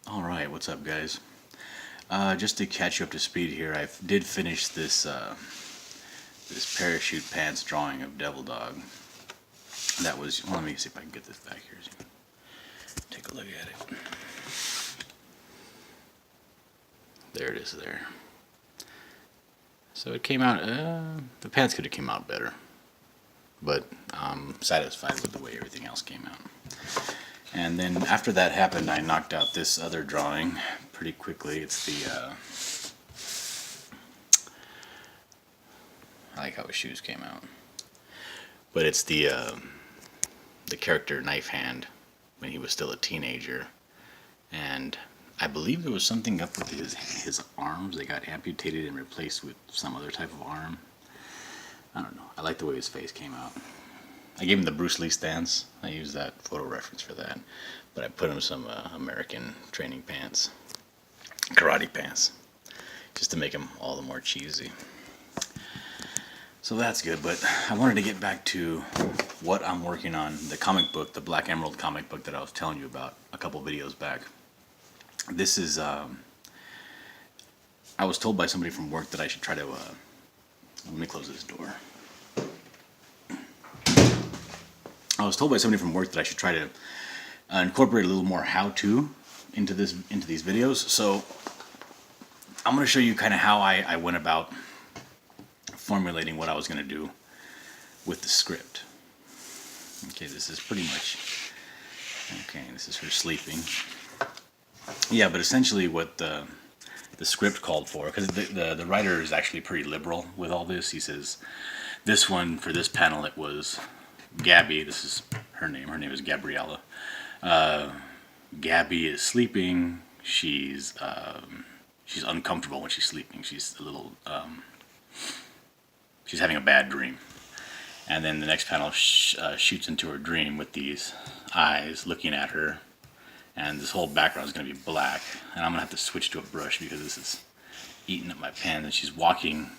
Alright, what's up guys? Just to catch you up to speed here, I did finish this parachute pants drawing of Devil Dog. That was, well, let me see if I can get this back here so you can take a look at it. There it is there. So it came out, the pants could have came out better, but I'm satisfied with the way everything else came out. And then after that happened, I knocked out this other drawing pretty quickly. It's the, I like how his shoes came out. But it's the character Knife Hand when he was still a teenager. And I believe there was something up with his arms. They got amputated and replaced with some other type of arm. I don't know. I like the way his face came out. I gave him the Bruce Lee stance. I used that photo reference for that. But I put him some American training pants. Karate pants. Just to make him all the more cheesy. So that's good, but I wanted to get back to what I'm working on. The comic book, the Black Emerald comic book that I was telling you about a couple videos back. This is, I was told by somebody from work that I should try to, let me close this door. I was told by somebody from work that I should try to incorporate a little more how-to into these videos. So I'm going to show you kind of how I went about formulating what I was going to do with the script. Okay, this is pretty much, okay, this is her sleeping. Yeah, but essentially what the script called for, because the writer is actually pretty liberal with all this. He says, this one, for this panel, it was Gabby, this is her name is Gabriella. Gabby is sleeping, she's uncomfortable when she's sleeping, she's a little, she's having a bad dream. And then the next panel shoots into her dream with these eyes looking at her, and this whole background is going to be black, and I'm going to have to switch to a brush because this is eating up my pen. And she's walking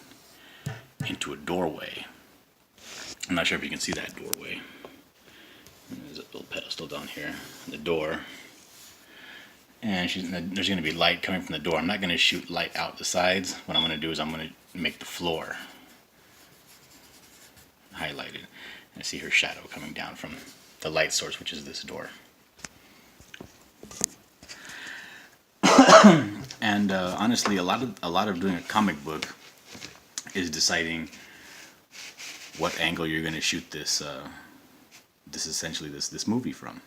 into a doorway. I'm not sure if you can see that doorway. There's a little pedestal down here, the door. And there's going to be light coming from the door. I'm not going to shoot light out the sides. What I'm going to do is I'm going to make the floor highlighted. And I see her shadow coming down from the light source, which is this door. And honestly, a lot of doing a comic book is deciding what angle you're going to shoot this this movie from.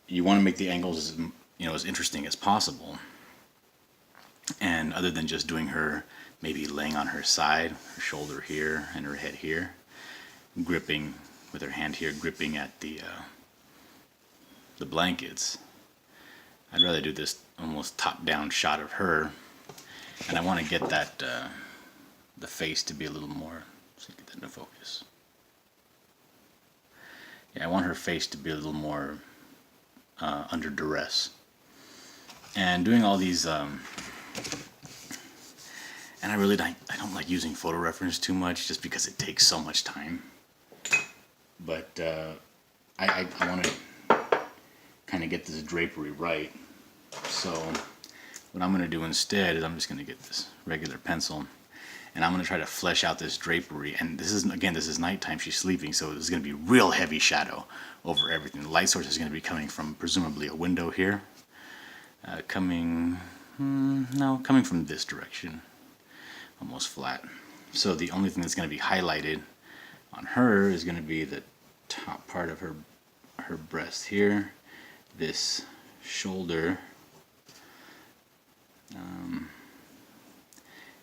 You want to make the angles as interesting as possible, and other than just doing her maybe laying on her side, her shoulder here and her head here, gripping with her hand here, gripping at the blankets. I'd rather do this almost top-down shot of her, and I want to get that the face to be a little more. So get that into focus. Yeah, I want her face to be a little more under duress. And doing all these, and I don't like using photo reference too much, just because it takes so much time. But I want to kind of get this drapery right. So what I'm going to do instead is I'm just going to get this regular pencil, and I'm going to try to flesh out this drapery. And this is nighttime, she's sleeping, so this is going to be real heavy shadow over everything. The light source is going to be coming from presumably a window here, coming from this direction, almost flat. So the only thing that's going to be highlighted on her is going to be the top part of her breast here, this shoulder.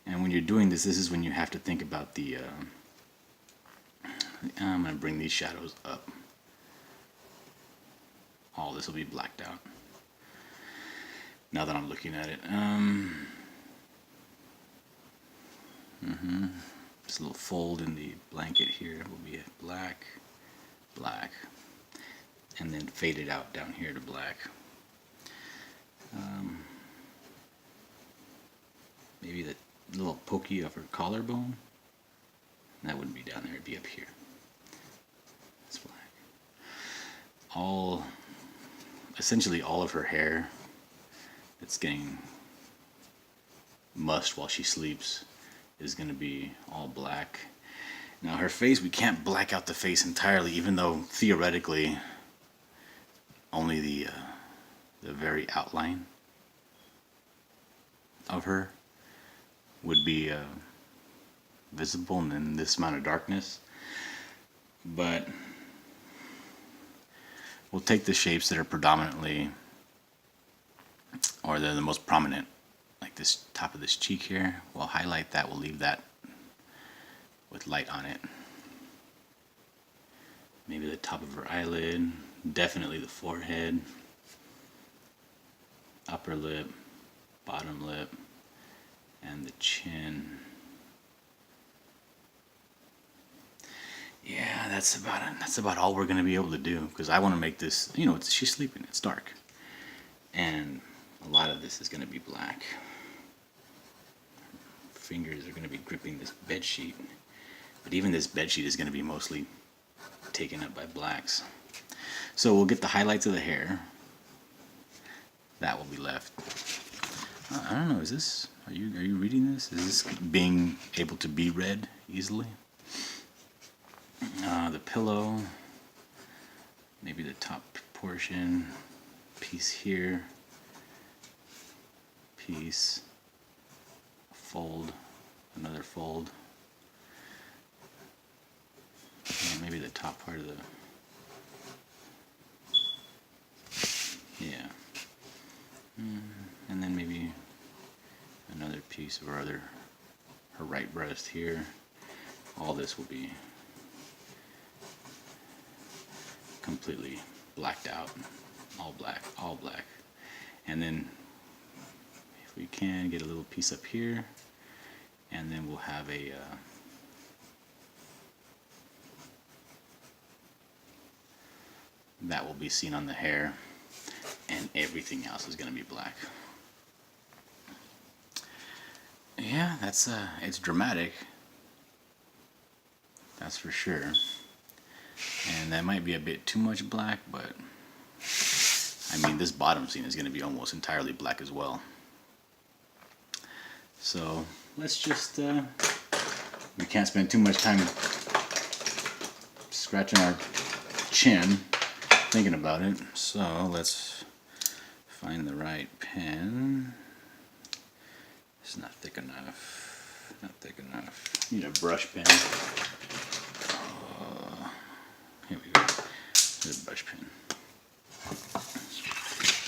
And when you're doing this is when you have to think about the I'm going to bring these shadows up. All this will be blacked out now that I'm looking at it. This little fold in the blanket here will be black, and then faded out down here to black. Maybe the little pokey of her collarbone. That wouldn't be down there, it'd be up here. It's black. Essentially all of her hair that's getting mussed while she sleeps is going to be all black. Now her face, we can't black out the face entirely, even though theoretically only the very outline of her would be visible in this amount of darkness. But we'll take the shapes that are predominantly, or they're the most prominent, like this top of this cheek here. We'll highlight that, we'll leave that with light on it. Maybe the top of her eyelid, definitely the forehead, upper lip, bottom lip, and the chin. Yeah, that's about all we're gonna be able to do, because I want to make this, you know, she's sleeping, it's dark, and a lot of this is gonna be black. Fingers are gonna be gripping this bed sheet, but even this bed sheet is gonna be mostly taken up by blacks. So we'll get the highlights of the hair. That will be left. I don't know. Is this? Are you reading this? Is this being able to be read easily? The pillow. Maybe the top portion. Piece here. Piece. Fold. Another fold. Yeah, maybe the top part of the. Yeah. And then maybe another piece of her right breast here. All this will be completely blacked out. All black, all black. And then if we can get a little piece up here, and then we'll have a that will be seen on the hair, and everything else is going to be black. Yeah, that's it's dramatic, that's for sure, and that might be a bit too much black, but I mean, this bottom scene is going to be almost entirely black as well. So let's just we can't spend too much time scratching our chin thinking about it, so let's find the right pen. It's not thick enough. Not thick enough. Need a brush pen. Here we go. There's a brush pen.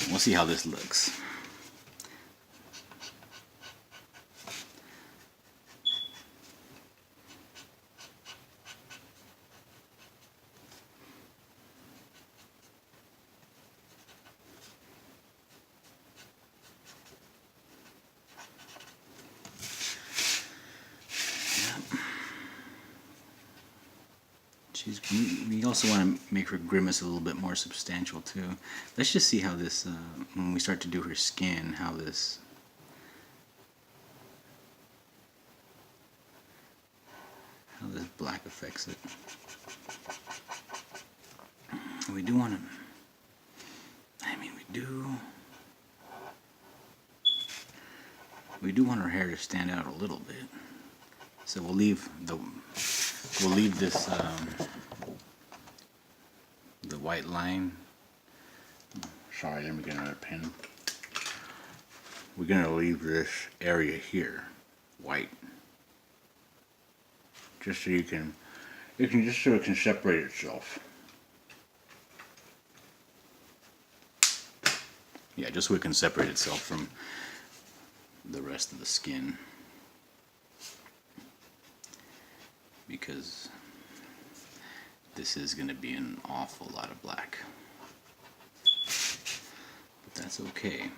We'll see how this looks. We also want to make her grimace a little bit more substantial too. Let's just see how this, when we start to do her skin, how this black affects it. We do want to, I mean, we do want her hair to stand out a little bit. So we'll leave this the white line. Sorry, let me get another pen. We're gonna leave this area here white, just so it can just so it can separate itself. Yeah, just so it can separate itself from the rest of the skin, because this is going to be an awful lot of black, but that's okay.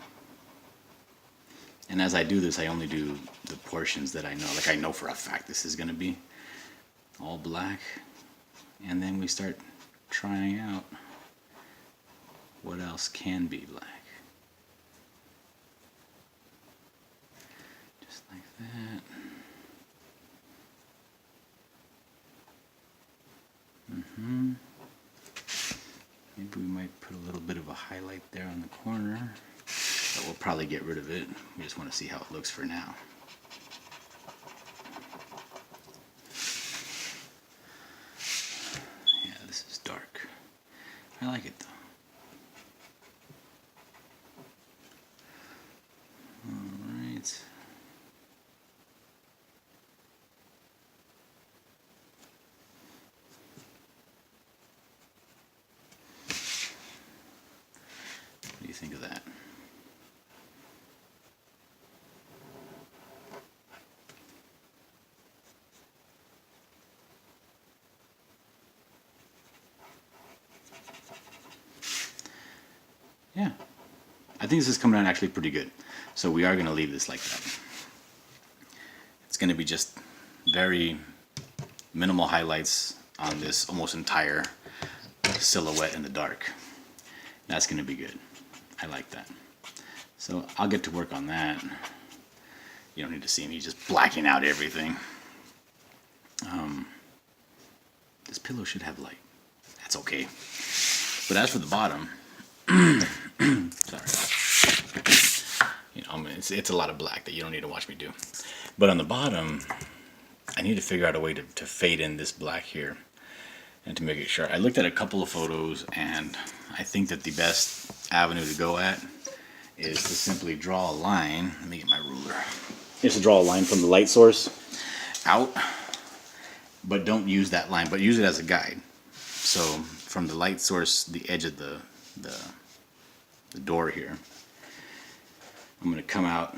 And as I do this, I only do the portions that I know, like I know for a fact this is going to be all black, and then we start trying out what else can be black. Just like that. Maybe we might put a little bit of a highlight there on the corner. So we'll probably get rid of it. We just want to see how it looks for now. Yeah, this is dark. I like it though. Alright. What do you think of that? Yeah, I think this is coming out actually pretty good. So we are going to leave this like that. It's going to be just very minimal highlights on this almost entire silhouette in the dark. That's going to be good. I like that. So I'll get to work on that. You don't need to see me just blacking out everything. This pillow should have light. That's okay. But as for the bottom, sorry. You know, I mean, it's a lot of black that you don't need to watch me do. But on the bottom, I need to figure out a way to fade in this black here and to make it sharp. I looked at a couple of photos, and I think that the best avenue to go at is to simply draw a line. Let me get my ruler. Is to draw a line from the light source out, but don't use that line, but use it as a guide. So from the light source, the edge of the door here, I'm going to come out.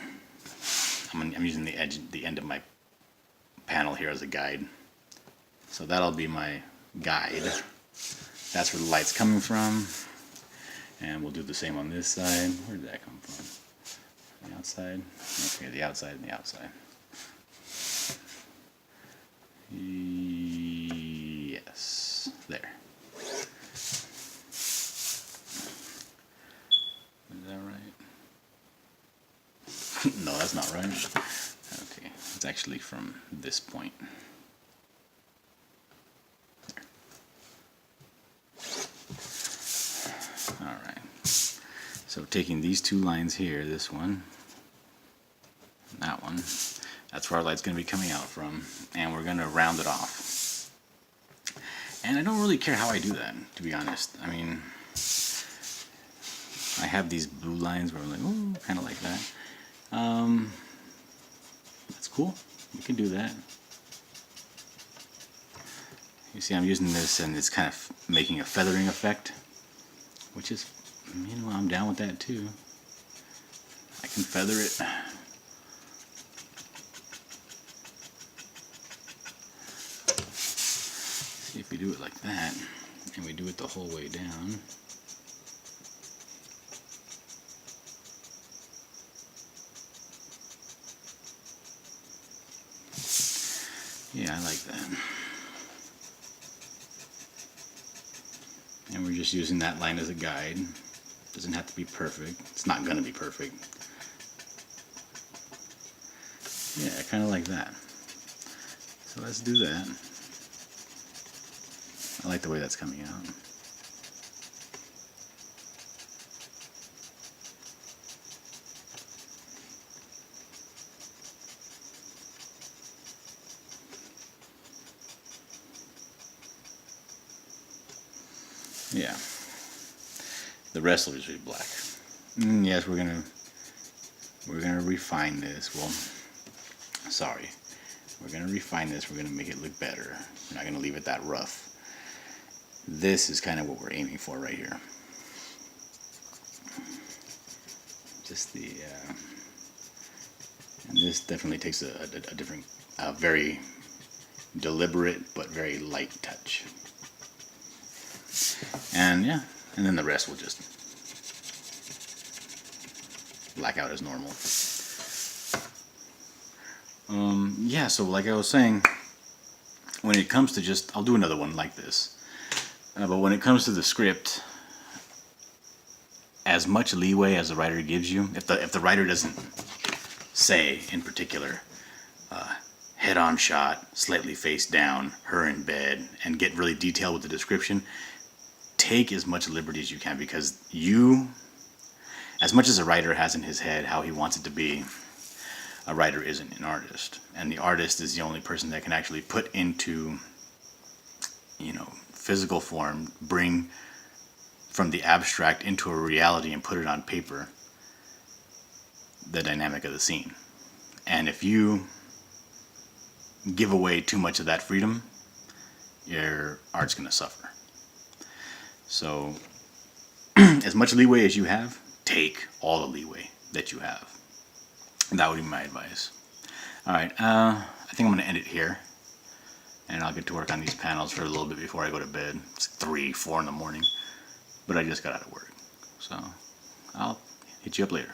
I'm using the end of my panel here as a guide. So that'll be my guide. That's where the light's coming from. And we'll do the same on this side. Where did that come from? The outside? Okay, the outside and the outside. Yes, there. Is that right? No, that's not right. Okay, it's actually from this point. Alright, so taking these two lines here, this one, and that one, that's where our light's going to be coming out from, and we're going to round it off. And I don't really care how I do that, to be honest. I mean, I have these blue lines where I'm like, ooh, kind of like that. That's cool. We can do that. You see, I'm using this, and it's kind of making a feathering effect, which is, you know, I'm down with that too. I can feather it. See if we do it like that, and we do it the whole way down. Yeah, I like that. And we're just using that line as a guide. Doesn't have to be perfect. It's not going to be perfect. Yeah, kind of like that. So let's do that. I like the way that's coming out. Yeah. The rest will just be black. Yes, we're gonna refine this. Well, sorry. We're gonna refine this. We're gonna make it look better. We're not gonna leave it that rough. This is kind of what we're aiming for right here. Just the, and this definitely takes a different, very deliberate but very light touch. And yeah, and then the rest will just black out as normal. Yeah, so like I was saying, when it comes to just, I'll do another one like this. But when it comes to the script, as much leeway as the writer gives you, if the writer doesn't say in particular, head-on shot, slightly face down, her in bed, and get really detailed with the description, take as much liberty as you can, because you, as much as a writer has in his head how he wants it to be, a writer isn't an artist. And the artist is the only person that can actually put into, physical form, bring from the abstract into a reality and put it on paper the dynamic of the scene. And if you give away too much of that freedom, your art's going to suffer. So as much leeway as you have, take all the leeway that you have. That would be my advice. All right, I think I'm going to end it here. And I'll get to work on these panels for a little bit before I go to bed. It's 3, 4 in the morning. But I just got out of work. So I'll hit you up later.